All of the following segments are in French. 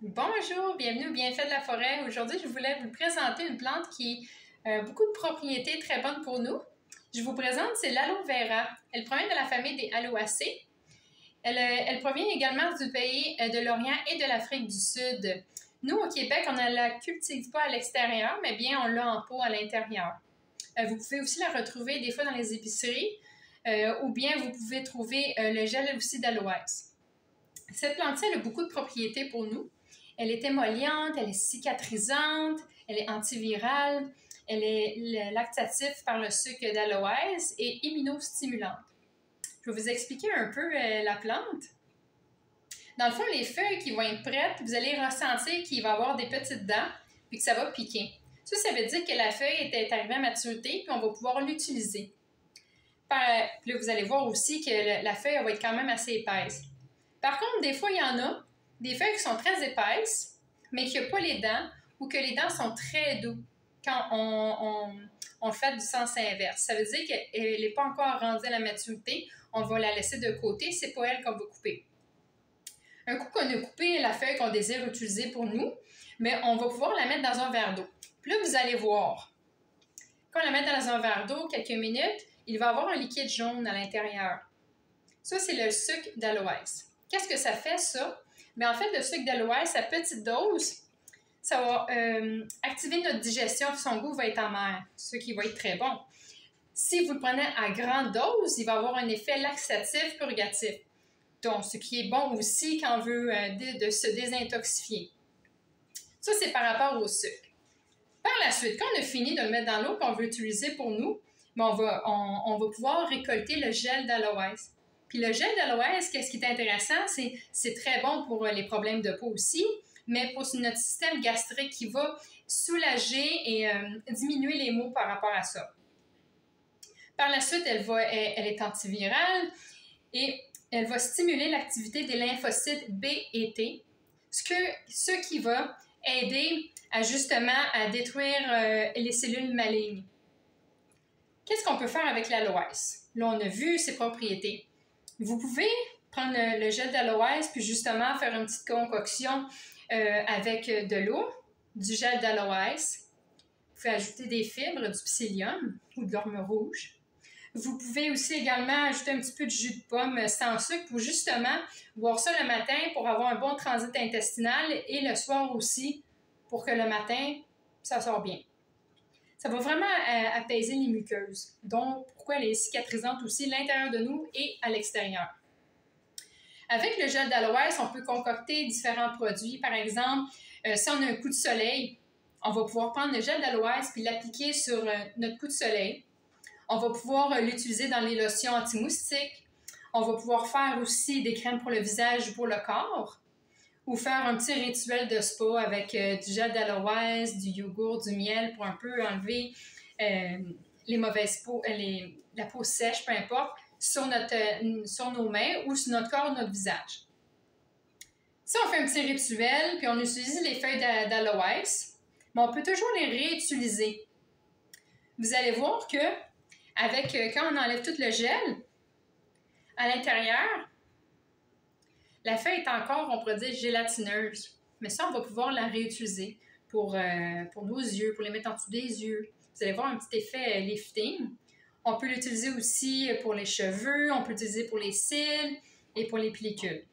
Bonjour, bienvenue au Bienfait de la forêt. Aujourd'hui, je voulais vous présenter une plante qui a beaucoup de propriétés très bonnes pour nous. Je vous présente, c'est l'aloe vera. Elle provient de la famille des Aloacées. Elle provient également du pays de l'Orient et de l'Afrique du Sud. Nous, au Québec, on ne la cultive pas à l'extérieur, mais bien on l'a en pot à l'intérieur. Vous pouvez aussi la retrouver des fois dans les épiceries ou bien vous pouvez trouver le gel aussi d'aloès. Cette plante-ci a beaucoup de propriétés pour nous. Elle est émolliente, elle est cicatrisante, elle est antivirale, elle est lactative par le sucre d'aloès et immunostimulante. Je vais vous expliquer un peu la plante. Dans le fond, les feuilles qui vont être prêtes, vous allez ressentir qu'il va y avoir des petites dents puis que ça va piquer. Ça veut dire que la feuille est arrivée à maturité puis on va pouvoir l'utiliser. Puis là, vous allez voir aussi que la feuille va être quand même assez épaisse. Par contre, des fois, il y en a des feuilles qui sont très épaisses, mais qui n'ont pas les dents ou que les dents sont très douces quand on fait du sens inverse. Ça veut dire qu'elle n'est pas encore rendue à la maturité. On va la laisser de côté. C'est pas elle qu'on va couper. Un coup qu'on a coupé la feuille qu'on désire utiliser pour nous, mais on va pouvoir la mettre dans un verre d'eau. Puis là, vous allez voir. Quand on la met dans un verre d'eau, quelques minutes, il va y avoir un liquide jaune à l'intérieur. Ça, c'est le sucre d'aloès. Qu'est-ce que ça fait, ça? Bien, en fait, le sucre d'aloès, à petite dose, ça va activer notre digestion, son goût va être amer, ce qui va être très bon. Si vous le prenez à grande dose, il va avoir un effet laxatif, purgatif. Donc, ce qui est bon aussi quand on veut de se désintoxifier. Ça, c'est par rapport au sucre. Par la suite, quand on a fini de le mettre dans l'eau et qu'on veut l'utiliser pour nous, bien, on va pouvoir récolter le gel d'aloès. Puis le gel d'aloès, qu'est-ce qui est intéressant, c'est très bon pour les problèmes de peau aussi, mais pour notre système gastrique qui va soulager et diminuer les maux par rapport à ça. Par la suite, elle est antivirale et elle va stimuler l'activité des lymphocytes B et T, ce qui va aider justement à détruire les cellules malignes. Qu'est-ce qu'on peut faire avec l'aloès? Là, on a vu ses propriétés. Vous pouvez prendre le gel d'aloès puis justement faire une petite concoction avec de l'eau, du gel d'aloès. Vous pouvez ajouter des fibres, du psyllium ou de l'orme rouge. Vous pouvez aussi également ajouter un petit peu de jus de pomme sans sucre pour justement boire ça le matin pour avoir un bon transit intestinal et le soir aussi pour que le matin, ça sort bien. Ça va vraiment apaiser les muqueuses. Donc, pourquoi elle est cicatrisante aussi à l'intérieur de nous et à l'extérieur. Avec le gel d'aloès, on peut concocter différents produits. Par exemple, si on a un coup de soleil, on va pouvoir prendre le gel d'aloès puis l'appliquer sur notre coup de soleil. On va pouvoir l'utiliser dans les lotions anti-moustiques. On va pouvoir faire aussi des crèmes pour le visage ou pour le corps. Ou faire un petit rituel de spa avec du gel d'aloès, du yogourt, du miel pour un peu enlever les mauvaises peaux, la peau sèche, peu importe, sur nos mains ou sur notre corps ou notre visage. Si on fait un petit rituel puis on utilise les feuilles d'aloès, on peut toujours les réutiliser. Vous allez voir que quand on enlève tout le gel, à l'intérieur, la feuille est encore, on pourrait dire, gélatineuse. Mais ça, on va pouvoir la réutiliser pour nos yeux, pour les mettre en dessous des yeux. Vous allez voir un petit effet lifting. On peut l'utiliser aussi pour les cheveux, on peut l'utiliser pour les cils et pour les pellicules.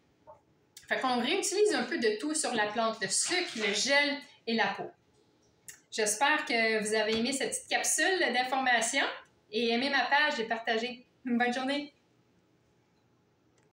Fait qu'on réutilise un peu de tout sur la plante, le sucre, le gel et la peau. J'espère que vous avez aimé cette petite capsule d'information et aimé ma page et partagé. Bonne journée!